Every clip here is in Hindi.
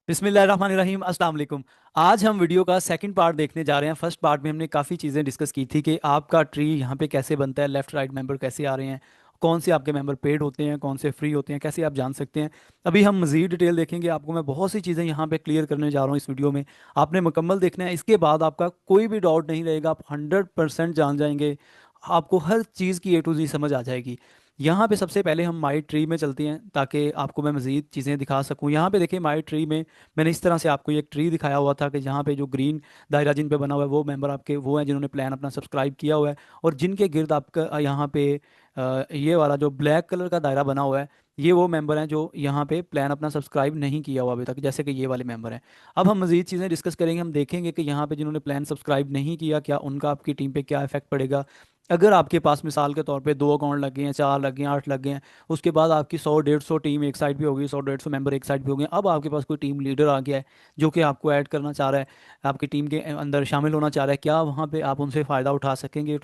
बिस्मिल्लाहिर्रहमानिर्रहीम अस्सलाम वालेकुम। आज हम वीडियो का सेकंड पार्ट देखने जा रहे हैं। फर्स्ट पार्ट में हमने काफ़ी चीज़ें डिस्कस की थी कि आपका ट्री यहाँ पे कैसे बनता है, लेफ़्ट राइट मेंबर कैसे आ रहे हैं, कौन से आपके मेंबर पेड होते हैं, कौन से फ्री होते हैं, कैसे आप जान सकते हैं। अभी हम मज़ीद डिटेल देखेंगे। आपको मैं बहुत सी चीज़ें यहाँ पे क्लियर करने जा रहा हूँ इस वीडियो में। आपने मुकम्मल देखना है, इसके बाद आपका कोई भी डाउट नहीं रहेगा, आप 100% जान जाएंगे। आपको हर चीज़ की A to Z समझ आ जाएगी। यहाँ पे सबसे पहले हम माई ट्री में चलते हैं ताकि आपको मैं मज़ीद चीज़ें दिखा सकूँ। यहाँ पे देखिए माई ट्री में मैंने इस तरह से आपको ये एक ट्री दिखाया हुआ था कि जहाँ पे जो ग्रीन दायरा जिन पे बना हुआ है वो मेंबर आपके वो हैं जिन्होंने प्लान अपना सब्सक्राइब किया हुआ है। और जिनके गिर्द आपका यहाँ पे ये वाला जो ब्लैक कलर का दायरा बना हुआ है, ये वो मेंबर हैं जो यहाँ पे प्लान अपना सब्सक्राइब नहीं किया हुआ अभी तक, जैसे कि ये वाले मेंबर हैं। अब हम मज़ीद चीज़ें डिस्कस करेंगे। हम देखेंगे कि यहाँ पे जिन्होंने प्लान सब्सक्राइब नहीं किया, क्या उनका आपकी टीम पे क्या इफेक्ट पड़ेगा। अगर आपके पास मिसाल के तौर पे 2 अकाउंट लग गए हैं, 4 लग गए हैं, 8 लग गए हैं, उसके बाद आपकी 100-150 टीम एक साइड पे होगी, 100-150 मेंबर एक साइड पे हो गए, अब आपके पास कोई टीम लीडर आ गया है जो कि आपको ऐड करना चाह रहा है, आपकी टीम के अंदर शामिल होना चाह रहा है, क्या वहाँ पे आप उनसे फ़ायदा उठा सकेंगे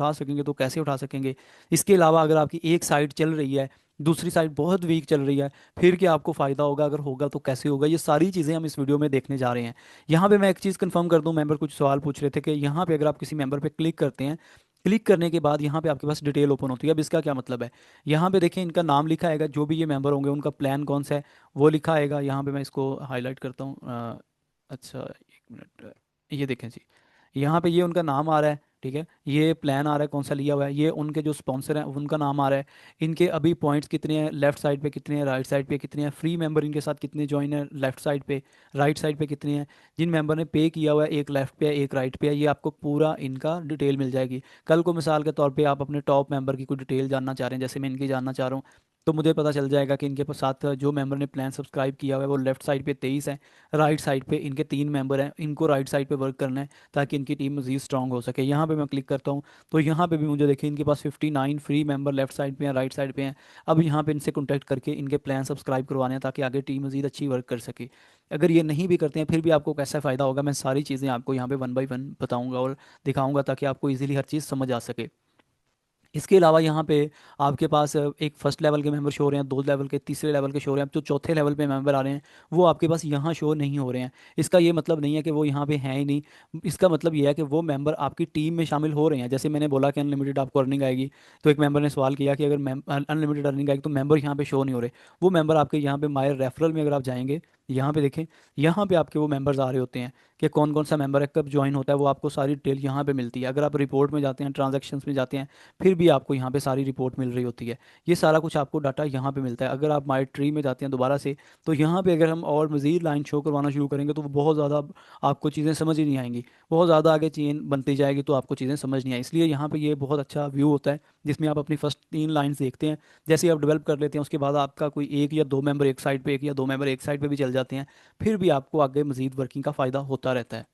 तो कैसे उठा सकेंगे। इसके अलावा अगर आपकी एक साइड चल रही है, दूसरी साइड बहुत वीक चल रही है, फिर क्या आपको फ़ायदा होगा, अगर होगा तो कैसे होगा। ये सारी चीज़ें हम इस वीडियो में देखने जा रहे हैं। यहाँ पे मैं एक चीज़ कंफर्म कर दूं, मेंबर कुछ सवाल पूछ रहे थे कि यहाँ पे अगर आप किसी मेंबर पे क्लिक करते हैं, क्लिक करने के बाद यहाँ पे आपके पास डिटेल ओपन होती है। अब इसका क्या मतलब है, यहाँ पे देखें इनका नाम लिखा आएगा, जो भी ये मेंबर होंगे उनका प्लान कौन सा है वो लिखा आएगा। यहाँ पे मैं इसको हाईलाइट करता हूँ। अच्छा एक मिनट, ये देखें जी, यहाँ पे ये उनका नाम आ रहा है, ठीक है। ये प्लान आ रहा है कौन सा लिया हुआ है, ये उनके जो स्पॉन्सर हैं उनका नाम आ रहा है। इनके अभी पॉइंट्स कितने हैं, लेफ्ट साइड पे कितने हैं, राइट साइड पे कितने हैं, फ्री मेंबर इनके साथ कितने ज्वाइन है लेफ्ट साइड पे, राइट साइड पे कितने हैं, जिन मेंबर ने पे किया हुआ है एक लेफ्ट पे है एक राइट पे है, ये आपको पूरा इनका डिटेल मिल जाएगी। कल को मिसाल के तौर पे आप अपने टॉप मेंबर की कोई डिटेल जानना चाह रहे हैं, जैसे मैं इनकी जानना चाह रहा हूँ, तो मुझे पता चल जाएगा कि इनके साथ जो मेंबर ने प्लान सब्सक्राइब किया हुआ है वो लेफ्ट साइड पे 23 है, राइट साइड पे इनके 3 मेंबर हैं, इनको राइट साइड पे वर्क करना है ताकि इनकी टीम मजीद स्ट्रांग हो सके। यहाँ पे मैं क्लिक करता हूँ तो यहाँ पे भी मुझे देखिए इनके पास 59 फ्री मेंबर लेफ्ट साइड पे हैं, राइट साइड पे हैं। अब यहाँ पे इनसे कॉन्टैक्ट करके इनके प्लान सब्सक्राइब करवाने हैं ताकि आगे टीम मजीद अच्छी वर्क कर सके। अगर ये नहीं भी करते हैं फिर भी आपको कैसा फ़ायदा होगा, मैं सारी चीज़ें आपको यहाँ पे 1 बाय 1 बताऊँगा और दिखाऊँगा ताकि आपको ईजिली हर चीज़ समझ आ सके। इसके अलावा यहाँ पे आपके पास एक फर्स्ट लेवल के मेंबर शो हो रहे हैं, 2 लेवल के, तीसरे लेवल के शो हो रहे हैं, अब जो चौथे लेवल पे मेंबर आ रहे हैं वो आपके पास यहाँ शो नहीं हो रहे हैं। इसका ये मतलब नहीं है कि वो यहाँ पे हैं ही नहीं, इसका मतलब ये है कि वो मेंबर आपकी टीम में शामिल हो रहे हैं। जैसे मैंने बोला कि अनलिमिटेड आपको अर्निंग आएगी, तो एक मेंबर ने सवाल किया कि अगर अनलिमिटेड अर्निंग आएगी तो मेंबर यहाँ पे शो नहीं हो रहे। वो मेंबर आपके यहाँ पे माय रेफरल में अगर आप जाएंगे, यहाँ पे देखें, यहाँ पे आपके वो मेंबर्स आ रहे होते हैं कि कौन कौन सा मेंबर है, कब ज्वाइन होता है, वो आपको सारी डिटेल यहाँ पे मिलती है। अगर आप रिपोर्ट में जाते हैं, ट्रांजैक्शंस में जाते हैं, फिर भी आपको यहाँ पे सारी रिपोर्ट मिल रही होती है। ये सारा कुछ आपको डाटा यहाँ पे मिलता है। अगर आप माई ट्री में जाते हैं दोबारा से, तो यहाँ पे अगर हम और मज़ीद लाइन शो करवाना शुरू करेंगे तो वो बहुत ज़्यादा आपको चीज़ें समझ ही नहीं आएंगी, बहुत ज़्यादा आगे चेन बनती जाएगी तो आपको चीज़ें समझ नहीं आई। इसलिए यहाँ पे ये बहुत अच्छा व्यू होता है जिसमें आप अपनी फर्स्ट 3 लाइन्स देखते हैं। जैसे ही आप डेवलप कर लेते हैं उसके बाद आपका कोई एक या दो मेंबर एक साइड पे, एक या दो मेंबर एक साइड पे भी चल जाते हैं, फिर भी आपको आगे मज़ीद वर्किंग का फ़ायदा होता रहता है।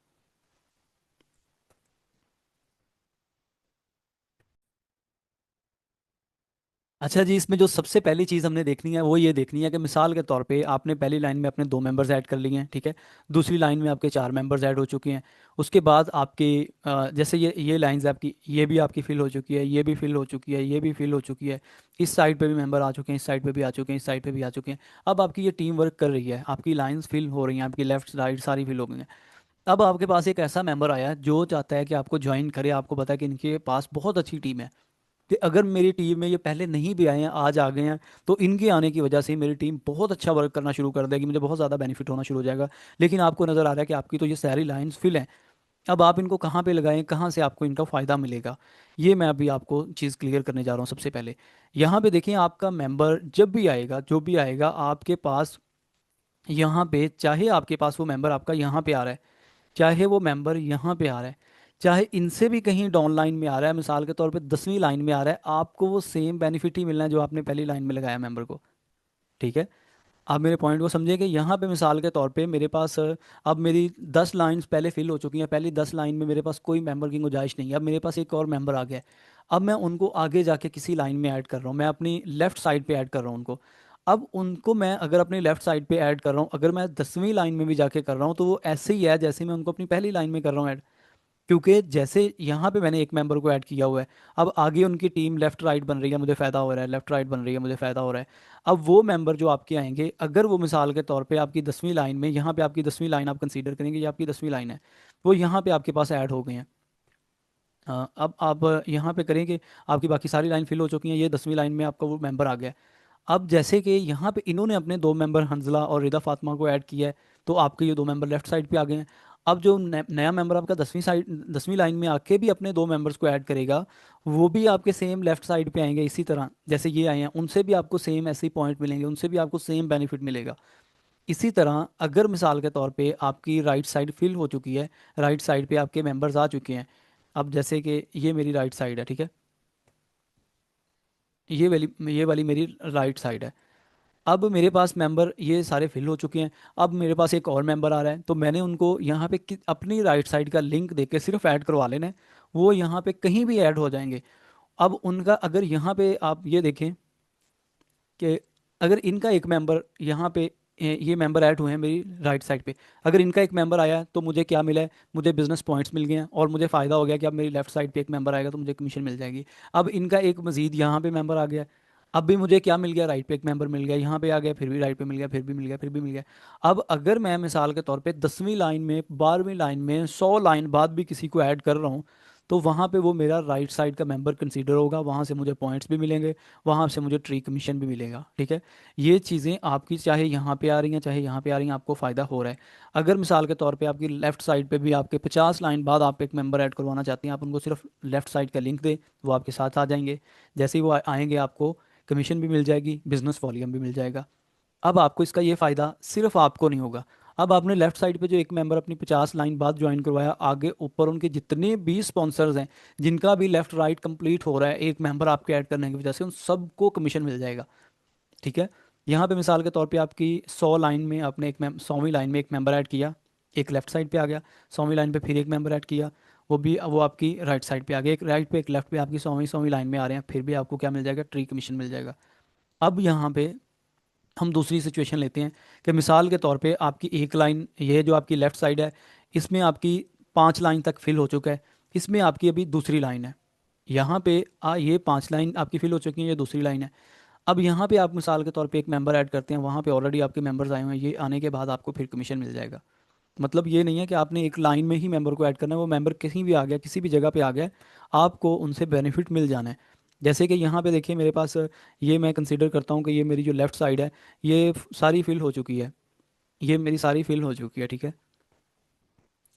अच्छा जी, इसमें जो सबसे पहली चीज़ हमने देखनी है वो ये देखनी है कि मिसाल के तौर पे आपने पहली लाइन में अपने 2 मेंबर्स ऐड कर लिए हैं, ठीक है। दूसरी लाइन में आपके 4 मेंबर्स ऐड हो चुके हैं। उसके बाद आपके जैसे ये लाइंस आपकी, ये भी आपकी फिल हो चुकी है, ये भी फिल हो चुकी है, ये भी फिल हो चुकी है, इस साइड पे भी मेंबर आ चुके हैं, इस साइड पे भी आ चुके हैं, इस साइड पे भी आ चुके हैं। अब आपकी ये टीम वर्क कर रही है, आपकी लाइंस फिल हो रही हैं, आपकी लेफ्ट राइट सारी फिल हो गई हैं। अब आपके पास एक ऐसा मेंबर आया है जो चाहता है कि आपको ज्वाइन करे, आपको पता है कि इनके पास बहुत अच्छी टीम है, कि अगर मेरी टीम में ये पहले नहीं भी आए हैं आज आ गए हैं तो इनके आने की वजह से मेरी टीम बहुत अच्छा वर्क करना शुरू कर देगी, मुझे बहुत ज़्यादा बेनिफिट होना शुरू हो जाएगा। लेकिन आपको नज़र आ रहा है कि आपकी तो ये सारी लाइंस फिल हैं। अब आप इनको कहाँ पे लगाएं, कहाँ से आपको इनका फ़ायदा मिलेगा, ये मैं अभी आपको चीज़ क्लियर करने जा रहा हूँ। सबसे पहले यहाँ पे देखिए, आपका मेंबर जब भी आएगा, जो भी आएगा आपके पास, यहाँ पे चाहे आपके पास वो मेंबर आपका यहाँ पे आ रहा है, चाहे वो मेंबर यहाँ पे आ रहा है, चाहे इनसे भी कहीं डाउन लाइन में आ रहा है, मिसाल के तौर पे 10वीं लाइन में आ रहा है, आपको वो सेम बेनिफिट ही मिलना है जो आपने पहली लाइन में लगाया मेंबर को, ठीक है। आप मेरे पॉइंट को समझिए कि यहाँ पे मिसाल के तौर पे मेरे पास अब मेरी 10 लाइंस पहले फिल हो चुकी हैं, पहली 10 लाइन में मेरे पास कोई मेंबर की गुंजाइश नहीं है, अब मेरे पास एक और मेंबर आ गया है। अब मैं उनको आगे जाके किसी लाइन में ऐड कर रहा हूँ, मैं अपनी लेफ्ट साइड पे ऐड कर रहा हूँ उनको। अब उनको मैं अगर अपनी लेफ्ट साइड पे ऐड कर रहा हूँ, अगर मैं 10वीं लाइन में भी जाके कर रहा हूँ तो वो ऐसे ही है जैसे मैं उनको अपनी पहली लाइन में कर रहा हूँ ऐड। क्योंकि जैसे यहाँ पे मैंने एक मेंबर को ऐड किया हुआ है, अब आगे उनकी टीम लेफ्ट राइट बन रही है, मुझे फ़ायदा हो रहा है, लेफ्ट राइट बन रही है, मुझे फ़ायदा हो रहा है। अब वो मेंबर जो आपके आएंगे, अगर वो मिसाल के तौर पे आपकी 10वीं लाइन में, यहाँ पे आपकी 10वीं लाइन आप कंसीडर करेंगे, ये आपकी 10वीं लाइन है, वो यहाँ पे आपके पास ऐड हो गए हैं। हाँ, अब आप यहाँ पे करेंगे, आपकी बाकी सारी लाइन फिल हो चुकी हैं, ये 10वीं लाइन में आपका वो मेंबर आ गया है। अब जैसे कि यहाँ पे इन्होंने अपने दो मेंबर हंजला और रिदा फातिमा को ऐड किया है, तो आपके ये दो मेंबर लेफ्ट साइड पे आ गए हैं। अब जो नया मेंबर आपका 10वीं लाइन में आके भी अपने दो मेंबर्स को ऐड करेगा, वो भी आपके सेम लेफ्ट साइड पे आएंगे, इसी तरह जैसे ये आए हैं, उनसे भी आपको सेम ऐसे ही पॉइंट मिलेंगे, उनसे भी आपको सेम बेनिफिट मिलेगा। इसी तरह अगर मिसाल के तौर पे आपकी राइट साइड फिल हो चुकी है, राइट साइड पे आपके मेंबर्स आ चुके हैं, अब जैसे कि ये मेरी राइट साइड है, ठीक है, ये वाली मेरी राइट साइड है। अब मेरे पास मेंबर ये सारे फिल हो चुके हैं। अब मेरे पास एक और मेंबर आ रहा है, तो मैंने उनको यहाँ पे अपनी राइट साइड का लिंक देके सिर्फ ऐड करवा लेना है, वो यहाँ पे कहीं भी ऐड हो जाएंगे। अब उनका अगर यहाँ पे आप ये देखें कि अगर इनका एक मेंबर यहाँ पे ये मेंबर ऐड हुए हैं मेरी राइट साइड पे, अगर इनका एक मेंबर आया है, तो मुझे क्या मिला है, मुझे बिजनेस पॉइंट्स मिल गए हैं, और मुझे फ़ायदा हो गया कि अब मेरी लेफ्ट साइड पे एक मेंबर आएगा तो मुझे कमीशन मिल जाएगी। अब इनका एक मजीद यहाँ पे मेंबर आ गया है, अब भी मुझे क्या मिल गया, राइट पे एक मेंबर मिल गया, यहाँ पे आ गया, फिर भी राइट पे मिल गया, फिर भी मिल गया, फिर भी मिल गया। अब अगर मैं मिसाल के तौर पे 10वीं लाइन में, 12वीं लाइन में, 100 लाइन बाद भी किसी को ऐड कर रहा हूँ, तो वहाँ पे वो मेरा राइट साइड का मेंबर कंसीडर होगा, वहाँ से मुझे पॉइंट्स भी मिलेंगे, वहाँ से मुझे ट्री कमीशन भी मिलेगा, ठीक है। ये चीज़ें आपकी चाहे यहाँ पे आ रही हैं चाहे यहाँ पे आ रही हैं, आपको फ़ायदा हो रहा है। अगर मिसाल के तौर पे आपकी लेफ़्ट साइड पे भी आपके 50 लाइन बाद आप एक मेंबर ऐड करवाना चाहते हैं, आप उनको सिर्फ लेफ़्ट साइड का लिंक दें, वो आपके साथ आ जाएंगे। जैसे ही वो आएंगे, आपको कमीशन भी मिल जाएगी, बिजनेस वॉल्यूम भी मिल जाएगा। अब आपको इसका ये फ़ायदा सिर्फ आपको नहीं होगा। अब आपने लेफ्ट साइड पे जो एक मेंबर अपनी 50 लाइन बाद ज्वाइन करवाया, आगे ऊपर उनके जितने भी स्पॉन्सर्स हैं, जिनका भी लेफ्ट राइट कंप्लीट हो रहा है एक मेंबर आपके ऐड करने की वजह से, उन सबको कमीशन मिल जाएगा, ठीक है। यहाँ पे मिसाल के तौर पे आपकी 100 लाइन में आपने 100वीं लाइन में एक मेंबर ऐड किया, एक लेफ्ट साइड पे आ गया, 100वीं लाइन पे फिर एक मेंबर ऐड किया, वो आपकी राइट साइड पे आ गया, एक राइट पे एक लेफ्ट पे आपकी 100वीं लाइन में आ रहे हैं, फिर भी आपको क्या मिल जाएगा, ट्री कमीशन मिल जाएगा। अब यहाँ पे हम दूसरी सिचुएशन लेते हैं कि मिसाल के तौर पे आपकी एक लाइन, ये जो आपकी लेफ़्ट साइड है, इसमें आपकी 5 लाइन तक फिल हो चुका है, इसमें आपकी अभी दूसरी लाइन है, यहाँ पे ये 5 लाइन आपकी फिल हो चुकी है, ये दूसरी लाइन है। अब यहाँ पे आप मिसाल के तौर पे एक मेंबर ऐड करते हैं, वहाँ पे ऑलरेडी आपके मेंबर्स आए हुए हैं, ये आने के बाद आपको फिर कमीशन मिल जाएगा। मतलब ये नहीं है कि आपने एक लाइन में ही मेंबर को ऐड करना है, वो मेंबर कहीं भी आ गया, किसी भी जगह पे आ गया, आपको उनसे बेनिफिट मिल जाना है। जैसे कि यहाँ पे देखिए मेरे पास, ये मैं कंसीडर करता हूँ कि ये मेरी जो लेफ़्ट साइड है, ये सारी फिल हो चुकी है, ये मेरी सारी फिल हो चुकी है, ठीक है,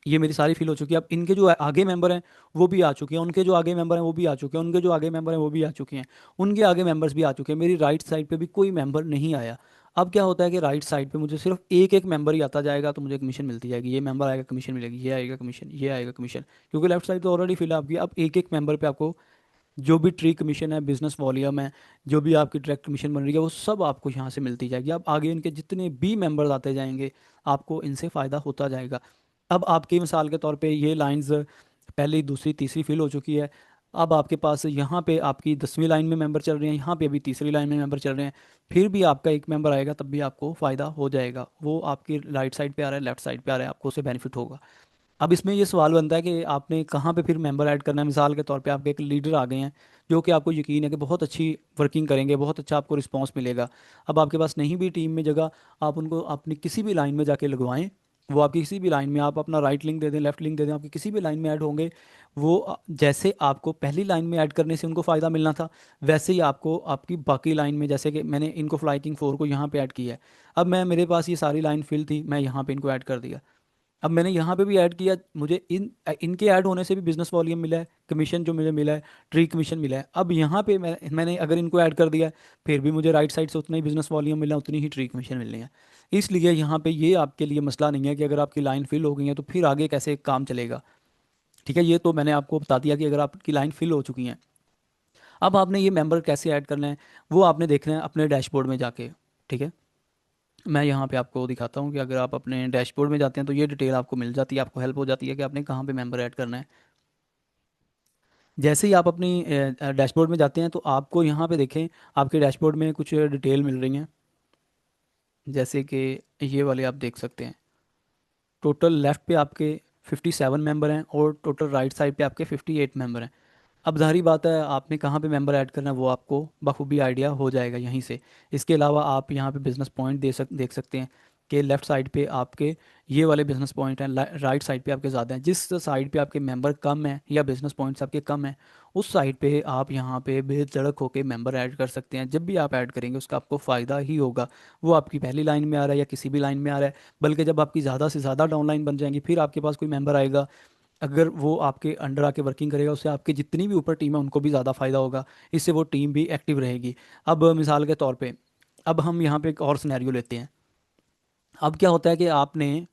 ये मेरी सारी फिल हो चुकी है। अब इनके जो आगे मेंबर हैं वो भी आ चुके हैं, उनके जो आगे मेंबर हैं वो भी आ चुके हैं, उनके जो आगे मेंबर हैं वो भी आ चुके हैं, उनके आगे मेंबर्स भी आ चुके हैं, मेरी राइट साइड पे भी कोई मेंबर नहीं आया। अब क्या होता है कि राइट साइड पे मुझे सिर्फ एक एक मेंबर ही आता जाएगा, तो मुझे कमीशन मिलती जाएगी, ये मेंबर आएगा कमीशन मिलेगी, ये आएगा कमीशन, ये आएगा कमीशन, क्योंकि लेफ्ट साइड तो ऑलरेडी फिल है आपकी। अब एक एक मेंबर पे आपको जो भी ट्री कमीशन है, बिजनेस वॉल्यूम है, जो भी आपकी डायरेक्ट कमीशन बन रही है, वो सब आपको यहाँ से मिलती जाएगी। अब आगे इनके जितने भी मेंबर्स आते जाएंगे, आपको इनसे फ़ायदा होता जाएगा। अब आपकी मिसाल के तौर पे ये लाइंस पहली, दूसरी, तीसरी फिल हो चुकी है। अब आपके पास यहाँ पे आपकी 10वीं लाइन में मेंबर चल रहे हैं, यहाँ पे अभी तीसरी लाइन में मेंबर चल रहे हैं, फिर भी आपका एक मेंबर आएगा, तब भी आपको फ़ायदा हो जाएगा, वो आपकी राइट साइड पे आ रहा है, लेफ्ट साइड पे आ रहा है, आपको उससे बेनिफिट होगा। अब इसमें ये सवाल बनता है कि आपने कहाँ पे फिर मेंबर ऐड करना है। मिसाल के तौर पे आपके एक लीडर आ गए हैं, जो कि आपको यकीन है कि बहुत अच्छी वर्किंग करेंगे, बहुत अच्छा आपको रिस्पांस मिलेगा। अब आपके पास नहीं भी टीम में जगह, आप उनको अपनी किसी भी लाइन में जाके लगवाएं, वो आपकी किसी भी लाइन में, आप अपना राइट लिंक दे दें, लेफ्ट लिंक दे दें, आपकी किसी भी लाइन में ऐड होंगे। वो जैसे आपको पहली लाइन में ऐड करने से उनको फ़ायदा मिलना था, वैसे ही आपको आपकी बाकी लाइन में, जैसे कि मैंने इनको फ्लाइटिंग 4 को यहाँ पे ऐड किया है, अब मेरे पास ये सारी लाइन फिल थी, मैं यहाँ पे इनको ऐड कर दिया, अब मैंने यहाँ पे भी ऐड किया, मुझे इनके ऐड होने से भी बिजनेस वॉल्यूम मिला है, कमीशन जो मुझे मिला है, ट्री कमीशन मिला है। अब यहाँ पे मैंने अगर इनको ऐड कर दिया, फिर भी मुझे राइट साइड से उतना ही बिजनेस वॉल्यूम मिला, उतनी ही ट्री कमीशन मिलनी है। इसलिए यहाँ पे ये आपके लिए मसला नहीं है कि अगर आपकी लाइन फिल हो गई है तो फिर आगे कैसे काम चलेगा, ठीक है। ये तो मैंने आपको बता दिया कि अगर आपकी लाइन फिल हो चुकी है, अब आपने ये मेंबर कैसे ऐड करना है, वो आपने देखना है अपने डैशबोर्ड में जाके, ठीक है। मैं यहाँ पे आपको दिखाता हूँ कि अगर आप अपने डैशबोर्ड में जाते हैं तो ये डिटेल आपको मिल जाती है, आपको हेल्प हो जाती है कि आपने कहाँ पे मेंबर ऐड करना है। जैसे ही आप अपनी डैशबोर्ड में जाते हैं, तो आपको यहाँ पे देखें, आपके डैशबोर्ड में कुछ डिटेल मिल रही हैं, जैसे कि ये वाले आप देख सकते हैं। टोटल लेफ़्ट पे आपके 57 मेंबर हैं और टोटल राइट साइड पे आपके 58 मेंबर हैं। अब ज़ाहिरी बात है आपने कहाँ पे मेंबर ऐड करना है वो आपको बखूबी आइडिया हो जाएगा यहीं से। इसके अलावा आप यहाँ पे बिजनेस पॉइंट देख सकते हैं कि लेफ़्ट साइड पे आपके ये वाले बिजनेस पॉइंट हैं, राइट साइड पे आपके ज़्यादा हैं। जिस साइड पे आपके मेंबर कम हैं या बिजनेस पॉइंट्स आपके कम हैं उस साइड पे आप यहाँ पे बेधड़क होकर मेंबर ऐड कर सकते हैं। जब भी आप ऐड करेंगे उसका आपको फ़ायदा ही होगा। वो आपकी पहली लाइन में आ रहा है या किसी भी लाइन में आ रहा है, बल्कि जब आपकी ज़्यादा से ज़्यादा डाउनलाइन बन जाएंगी फिर आपके पास कोई मेंबर आएगा, अगर वो आपके अंडर आके वर्किंग करेगा उससे आपकी जितनी भी ऊपर टीम है उनको भी ज़्यादा फ़ायदा होगा। इससे वो टीम भी एक्टिव रहेगी। अब मिसाल के तौर पे अब हम यहाँ पे एक और सिनेरियो लेते हैं। अब क्या होता है कि आपने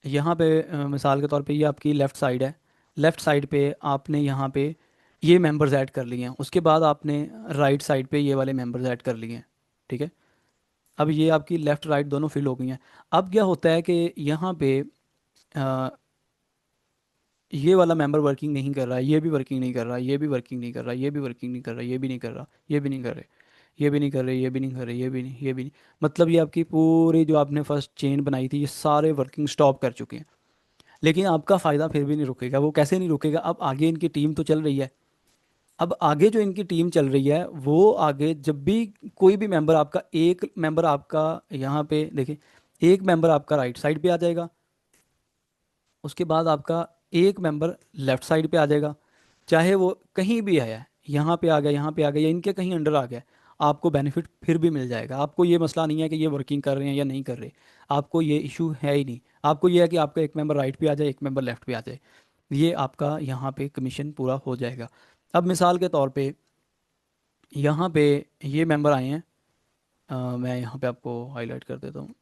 यहाँ पे मिसाल के तौर पे ये आपकी लेफ़्ट साइड है। लेफ़्ट साइड पे आपने यहाँ पे ये मेंबर्स ऐड कर लिए हैं, उसके बाद आपने राइट साइड पे ये वाले मेंबर्स ऐड कर लिए हैं। ठीक है। अब ये आपकी लेफ़्ट राइट दोनों फिल हो गई हैं। अब क्या होता है कि यहाँ पे अ, ये वाला मेंबर वर्किंग नहीं कर रहा है, ये भी वर्किंग नहीं कर रहा, ये भी वर्किंग नहीं कर रहा, ये भी वर्किंग नहीं कर रहा, ये भी नहीं कर रहा, ये भी नहीं कर रहे, ये भी नहीं कर रहे, ये भी नहीं कर रहे, ये भी नहीं, ये भी नहीं। मतलब ये आपकी पूरी जो आपने फर्स्ट चेन बनाई थी ये सारे वर्किंग स्टॉप कर चुके हैं। लेकिन आपका फ़ायदा फिर भी नहीं रुकेगा। वो कैसे नहीं रुकेगा, अब आगे इनकी टीम तो चल रही है। अब आगे जो इनकी टीम चल रही है वो आगे जब भी कोई भी मेंबर आपका, एक मेंबर आपका यहाँ पे देखिए, एक मेंबर आपका राइट साइड पे आ जाएगा, उसके बाद आपका एक मेंबर लेफ्ट साइड पे आ जाएगा। चाहे वो कहीं भी आया है, यहाँ पे आ गया, यहाँ पे आ गया, या इनके कहीं अंडर आ गया, आपको बेनिफिट फिर भी मिल जाएगा। आपको ये मसला नहीं है कि ये वर्किंग कर रहे हैं या नहीं कर रहे, आपको ये इशू है ही नहीं। आपको ये है कि आपका एक मेंबर राइट पे आ जाए, एक मेंबर लेफ्ट पे आ जाए, ये आपका यहाँ पे कमीशन पूरा हो जाएगा। अब मिसाल के तौर पे यहाँ पे ये मेंबर आए हैं, मैं यहाँ पे आपको हाईलाइट कर देता हूँ।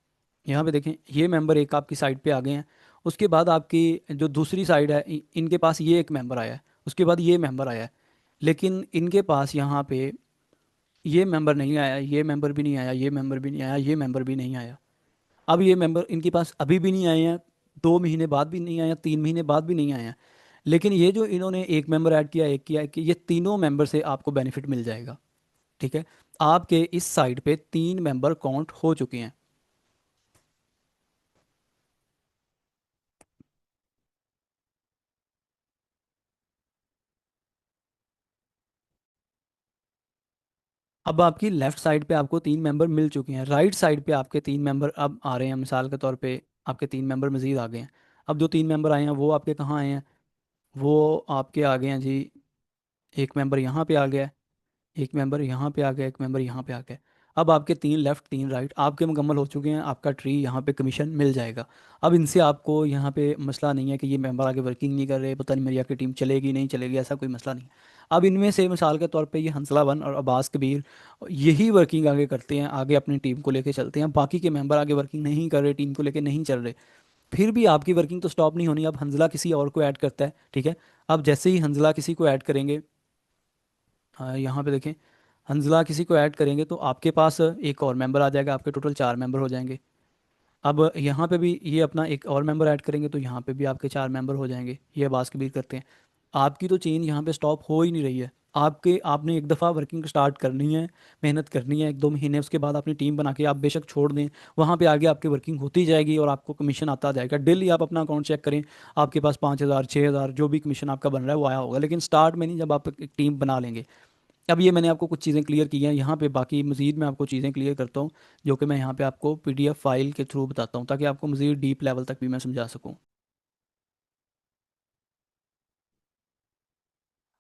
यहाँ पे देखें ये मेंबर एक आपकी साइड पे आ गए हैं। उसके बाद आपकी जो दूसरी साइड है इनके पास ये एक मेंबर आया है, उसके बाद ये मेंबर आया है, लेकिन इनके पास यहाँ पे ये मेंबर नहीं आया, ये मेंबर भी नहीं आया, ये मेंबर भी नहीं आया, ये मेंबर भी नहीं आया। अब ये मेंबर इनके पास अभी भी नहीं आए हैं, 2 महीने बाद भी नहीं आया, 3 महीने बाद भी नहीं आए हैं। लेकिन ये जो इन्होंने एक मेंबर ऐड किया, एक किया कि ये तीनों मेंबर से आपको बेनिफिट मिल जाएगा। ठीक है। आपके इस साइड पे 3 मेंबर काउंट हो चुके हैं। अब आपकी लेफ्ट साइड पे आपको 3 मेंबर मिल चुके हैं, राइट साइड पे आपके 3 मेंबर अब आ रहे हैं। मिसाल के तौर पे आपके 3 मेंबर मज़ीद आ गए हैं। अब जो 3 मेंबर आए हैं वो आपके कहाँ आए हैं, वो आपके आ गए हैं जी। एक मेंबर यहाँ पे आ गया है, एक मेंबर यहाँ पे आ गया, एक मेंबर यहाँ पे आ गया। अब आपके 3 लेफ्ट 3 राइट आपके मुकम्मल हो चुके हैं, आपका ट्री यहाँ पे कमीशन मिल जाएगा। अब इनसे आपको यहाँ पे मसला नहीं है कि ये मेंबर आगे वर्किंग नहीं कर रहे, पता नहीं मेरी आगे टीम चलेगी नहीं चलेगी, ऐसा कोई मसला नहीं। अब इनमें से मिसाल के तौर पे ये हंसला वन और अब्बास कबीर यही वर्किंग आगे करते हैं, आगे अपनी टीम को लेके चलते हैं, बाकी के मेंबर आगे वर्किंग नहीं कर रहे, टीम को लेके नहीं चल रहे, फिर भी आपकी वर्किंग तो स्टॉप नहीं होनी। अब हंजला किसी और को ऐड करता है, ठीक है। अब जैसे ही हंजला किसी को ऐड करेंगे, यहाँ पे देखें, हंजला किसी को ऐड करेंगे तो आपके पास एक और मेंबर आ जाएगा, आपके टोटल 4 मेंबर हो जाएंगे। अब यहाँ पे भी ये अपना एक और मेंबर ऐड करेंगे तो यहाँ पे भी आपके 4 मेंबर हो जाएंगे। ये अब्बास कबीर करते हैं। आपकी तो चेन यहाँ पे स्टॉप हो ही नहीं रही है। आपने एक दफ़ा वर्किंग स्टार्ट करनी है, मेहनत करनी है 1-2 महीने, उसके बाद अपनी टीम बना के आप बेशक छोड़ दें, वहाँ पे आगे आपकी वर्किंग होती जाएगी और आपको कमीशन आता जाएगा। डेली आप अपना अकाउंट चेक करें, आपके पास 5,000 6,000 जो भी कमीशन आपका बन रहा है वो आया होगा, लेकिन स्टार्ट में नहीं, जब आप एक टीम बना लेंगे। अब ये मैंने आपको कुछ चीज़ें क्लियर की हैं यहाँ पे, बाकी मज़ीद मैं आपको चीज़ें क्लियर करता हूँ जो कि मैं यहाँ पे आपको पीडीएफ फाइल के थ्रू बताता हूँ ताकि आपको मज़ीद डीप लेवल तक भी मैं समझा सकूँ।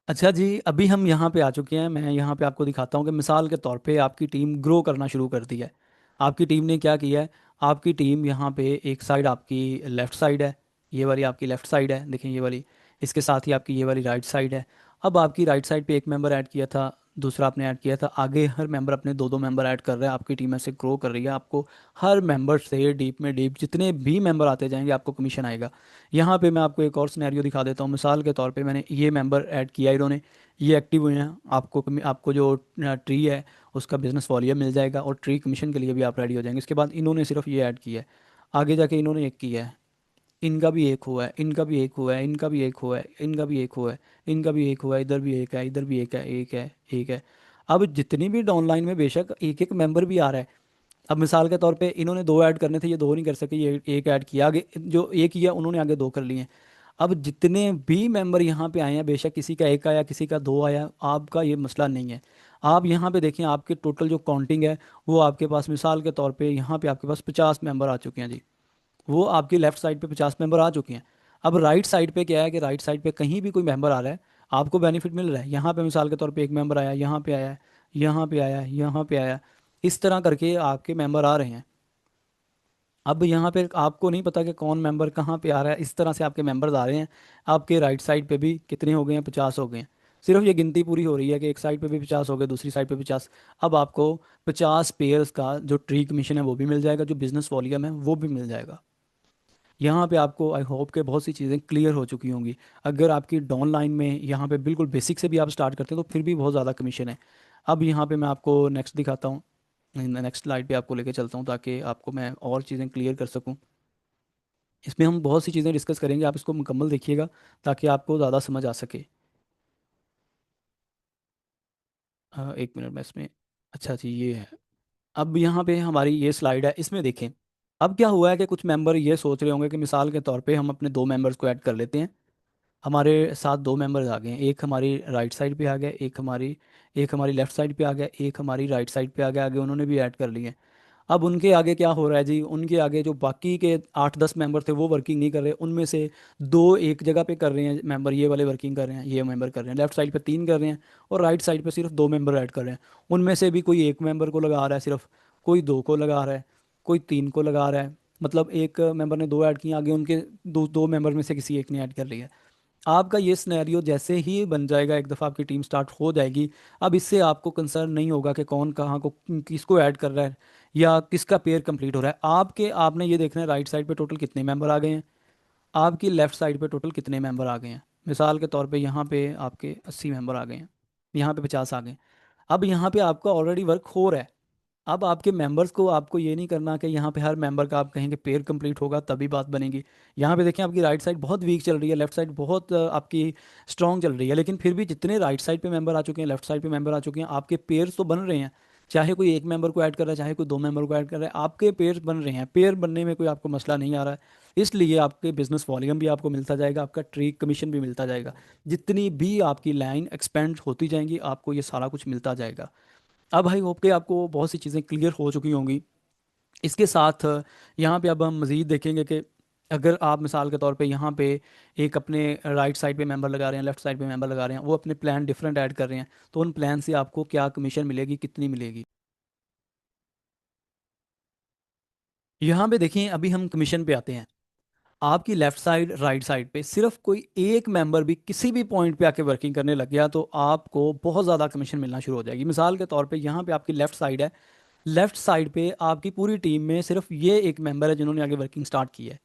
अच्छा जी, अभी हम यहाँ पे आ चुके हैं। मैं यहाँ पे आपको दिखाता हूँ कि मिसाल के तौर पे आपकी टीम ग्रो करना शुरू कर दी है। आपकी टीम ने क्या किया है, आपकी टीम यहाँ पे एक साइड आपकी लेफ़्ट साइड है, ये वाली आपकी लेफ़्ट साइड है, देखें ये वाली, इसके साथ ही आपकी ये वाली राइट साइड है। अब आपकी राइट साइड पे एक मेंबर ऐड किया था, दूसरा आपने ऐड किया था, आगे हर मेंबर अपने 2-2 मेंबर ऐड कर रहा है, आपकी टीम ऐसे ग्रो कर रही है। आपको हर मेंबर से डीप में डीप जितने भी मेंबर आते जाएंगे आपको कमीशन आएगा। यहाँ पे मैं आपको एक और सिनेरियो दिखा देता हूँ। मिसाल के तौर पे मैंने ये मेंबर ऐड किया, इन्होंने ये एक्टिव हुए हैं, आपको जो ट्री है उसका बिजनेस वॉल्यूम मिल जाएगा और ट्री कमीशन के लिए भी आप रेडी हो जाएंगे। इसके बाद इन्होंने सिर्फ ये ऐड किया है, आगे जाके इन्होंने एक किया है, इनका भी एक हुआ है, इनका भी एक हुआ है, इनका भी एक हुआ है, इनका भी एक हुआ है, इनका भी एक हुआ है, इधर भी एक है, इधर भी एक है, एक है, एक है। अब जितनी भी डाउनलाइन में बेशक एक एक मेंबर भी आ रहा है, अब मिसाल के तौर पे इन्होंने दो ऐड करने थे, ये दो नहीं कर सके, ये एक ऐड किया, आगे जो एक किया उन्होंने आगे दो कर लिए। अब जितने भी मेंबर यहाँ पे आए हैं, बेशक किसी का एक आया किसी का दो आया, आपका ये मसला नहीं है। आप यहाँ पे देखें, आपके टोटल जो काउंटिंग है वो आपके पास मिसाल के तौर पे यहाँ पे आपके पास 50 मेंबर आ चुके हैं जी। वो आपकी लेफ्ट साइड पे 50 मेंबर आ चुके हैं। अब राइट साइड पे क्या है कि राइट साइड पे कहीं भी कोई मेंबर आ रहा है, आपको बेनिफिट मिल रहा है। यहाँ पे मिसाल के तौर पे एक मेंबर आया, यहाँ पे आया, यहाँ पे आया, यहाँ पे आया, इस तरह करके आपके मेंबर आ रहे हैं। अब यहाँ पे आपको नहीं पता कि कौन मेंबर कहाँ पे आ रहा है, इस तरह से आपके मेंबर्स आ रहे हैं। आपके राइट साइड पे भी कितने हो गए हैं, 50 हो गए हैं। सिर्फ ये गिनती पूरी हो रही है कि एक साइड पे भी 50 हो गए, दूसरी साइड पे 50। अब आपको 50 पेयर्स का जो ट्री कमीशन है वो भी मिल जाएगा, जो बिजनेस वॉल्यूम है वो भी मिल जाएगा। यहाँ पे आपको आई होप के बहुत सी चीज़ें क्लियर हो चुकी होंगी। अगर आपकी डाउन लाइन में यहाँ पे बिल्कुल बेसिक से भी आप स्टार्ट करते हैं तो फिर भी बहुत ज़्यादा कमीशन है। अब यहाँ पे मैं आपको नेक्स्ट दिखाता हूँ, नेक्स्ट स्लाइड पे आपको लेके चलता हूँ ताकि आपको मैं और चीज़ें क्लियर कर सकूँ। इसमें हम बहुत सी चीज़ें डिस्कस करेंगे, आप इसको मुकम्मल देखिएगा ताकि आपको ज़्यादा समझ आ सके। एक मिनट में इसमें, अच्छा जी ये है। अब यहाँ पे हमारी ये स्लाइड है, इसमें देखें। अब क्या हुआ है कि कुछ मेंबर ये सोच रहे होंगे कि मिसाल के तौर पे हम अपने दो मेंबर्स को ऐड कर लेते हैं। हमारे साथ दो मेंबर्स आ गए हैं, एक हमारी राइट साइड पे आ गया, एक हमारी लेफ्ट साइड पे आ गया, एक हमारी राइट साइड पे आ गया, आगे उन्होंने भी ऐड कर लिए। अब उनके आगे क्या हो रहा है जी, उनके आगे जो बाकी के 8-10 मेंबर थे वो वर्किंग नहीं कर रहे, उनमें से दो एक जगह पे कर रहे हैं मेंबर, ये वाले वर्किंग कर रहे हैं, ये मेंबर कर रहे हैं, लेफ्ट साइड पे तीन कर रहे हैं और राइट साइड पे सिर्फ दो मेंबर ऐड कर रहे हैं। उनमें से भी कोई एक मेंबर को लगा रहा है सिर्फ, कोई दो को लगा रहा है, कोई तीन को लगा रहा है। मतलब एक मेंबर ने दो ऐड किए, आगे उनके दो दो मेंबर में से किसी एक ने ऐड कर लिया। आपका ये सिनेरियो जैसे ही बन जाएगा, एक दफ़ा आपकी टीम स्टार्ट हो जाएगी, अब इससे आपको कंसर्न नहीं होगा कि कौन कहाँ को किसको ऐड कर रहा है या किसका पेयर कंप्लीट हो रहा है। आपने ये देखना है राइट साइड पे टोटल कितने मेंबर आ गए हैं, आपकी लेफ्ट साइड पे टोटल कितने मेंबर आ गए हैं। मिसाल के तौर पे यहाँ पे आपके 80 मेंबर आ गए हैं, यहाँ पे 50 आ गए हैं। अब यहाँ पे आपका ऑलरेडी वर्क हो रहा है। अब आपके मेंबर्स को आपको ये नहीं करना कि यहाँ पे हर मेंबर का आप कहेंगे पेयर कंप्लीट होगा तभी बात बनेगी। यहाँ पे देखें, आपकी राइट साइड बहुत वीक चल रही है, लेफ्ट साइड बहुत आपकी स्ट्रांग चल रही है, लेकिन फिर भी जितने राइट साइड पे मेंबर आ चुके हैं, लेफ्ट साइड पे मेंबर आ चुके हैं, आपके पेयर्स तो बन रहे हैं। चाहे कोई एक मेंबर को ऐड कर रहा है, चाहे कोई दो मेंबर को ऐड कर रहा है, आपके पेयर्स बन रहे हैं। पेयर बनने में कोई आपको मसला नहीं आ रहा है। इसलिए आपके बिजनेस वॉल्यूम भी आपको मिलता जाएगा, आपका ट्री कमीशन भी मिलता जाएगा। जितनी भी आपकी लाइन एक्सपेंड होती जाएंगी आपको ये सारा कुछ मिलता जाएगा। अब आई होप के आपको बहुत सी चीज़ें क्लियर हो चुकी होंगी। इसके साथ यहाँ पे अब हम मज़ीद देखेंगे कि अगर आप मिसाल के तौर पे यहाँ पे एक अपने राइट साइड पे मेंबर लगा रहे हैं, लेफ्ट साइड पे मेंबर लगा रहे हैं, वो अपने प्लान डिफरेंट ऐड कर रहे हैं, तो उन प्लान से आपको क्या कमीशन मिलेगी, कितनी मिलेगी। यहाँ पे देखें, अभी हम कमीशन पे आते हैं। आपकी लेफ्ट साइड राइट साइड पे सिर्फ कोई एक मेंबर भी किसी भी पॉइंट पे आके वर्किंग करने लग गया तो आपको बहुत ज़्यादा कमीशन मिलना शुरू हो जाएगी। मिसाल के तौर पे यहाँ पे आपकी लेफ्ट साइड है, लेफ्ट साइड पे आपकी पूरी टीम में सिर्फ ये एक मेंबर है जिन्होंने आगे वर्किंग स्टार्ट की है।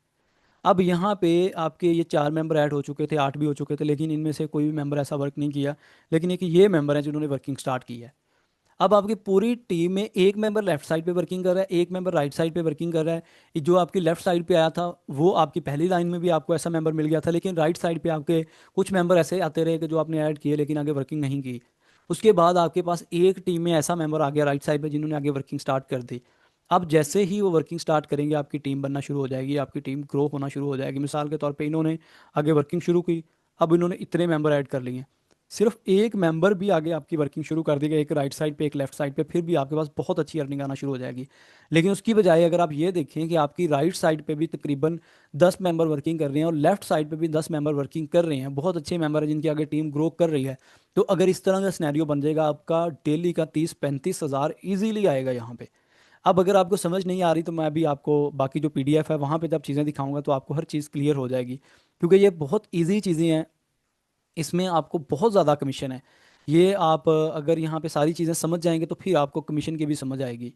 अब यहाँ पे आपके ये 4 मेंबर ऐड हो चुके थे, 8 भी हो चुके थे, लेकिन इनमें से कोई भी मेंबर ऐसा वर्क नहीं किया। लेकिन एक ये मेंबर है जिन्होंने वर्किंग स्टार्ट की है। अब आपकी पूरी टीम में एक मेंबर लेफ्ट साइड पे वर्किंग कर रहा है, एक मेंबर राइट साइड पे वर्किंग कर रहा है। ये जो आपकी लेफ्ट साइड पे आया था वो आपकी पहली लाइन में भी आपको ऐसा मेंबर मिल गया था, लेकिन राइट साइड पे आपके कुछ मेंबर ऐसे आते रहे कि जो आपने ऐड किए लेकिन आगे वर्किंग नहीं की। उसके बाद आपके पास एक टीम में ऐसा मेंबर आ गया राइट साइड पे जिन्होंने आगे वर्किंग स्टार्ट कर दी। अब जैसे ही वो वर्किंग स्टार्ट करेंगे आपकी टीम बनना शुरू हो जाएगी, आपकी टीम ग्रो होना शुरू हो जाएगी। मिसाल के तौर पे इन्होंने आगे वर्किंग शुरू की, अब इन्होंने इतने मेंबर ऐड कर लिए, सिर्फ एक मेंबर भी आगे आपकी वर्किंग शुरू कर देगा, एक राइट साइड पे एक लेफ्ट साइड पे, फिर भी आपके पास बहुत अच्छी अर्निंग आना शुरू हो जाएगी। लेकिन उसकी बजाय अगर आप ये देखें कि आपकी राइट साइड पे भी तकरीबन 10 मेंबर वर्किंग कर रहे हैं और लेफ्ट साइड पे भी 10 मेंबर वर्किंग कर रहे हैं, बहुत अच्छे मेंबर हैं जिनकी आगे टीम ग्रो कर रही है, तो अगर इस तरह का सिनेरियो बन जाएगा आपका डेली का 30-35 हज़ार ईजीली आएगा यहाँ पे। अब अगर आपको समझ नहीं आ रही तो मैं अभी आपको बाकी जो पीडीएफ है वहाँ पे जब चीज़ें दिखाऊंगा तो आपको हर चीज़ क्लियर हो जाएगी, क्योंकि ये बहुत ईजी चीज़ें हैं। इसमें आपको बहुत ज़्यादा कमीशन है। ये आप अगर यहाँ पे सारी चीज़ें समझ जाएंगे तो फिर आपको कमीशन की भी समझ आएगी।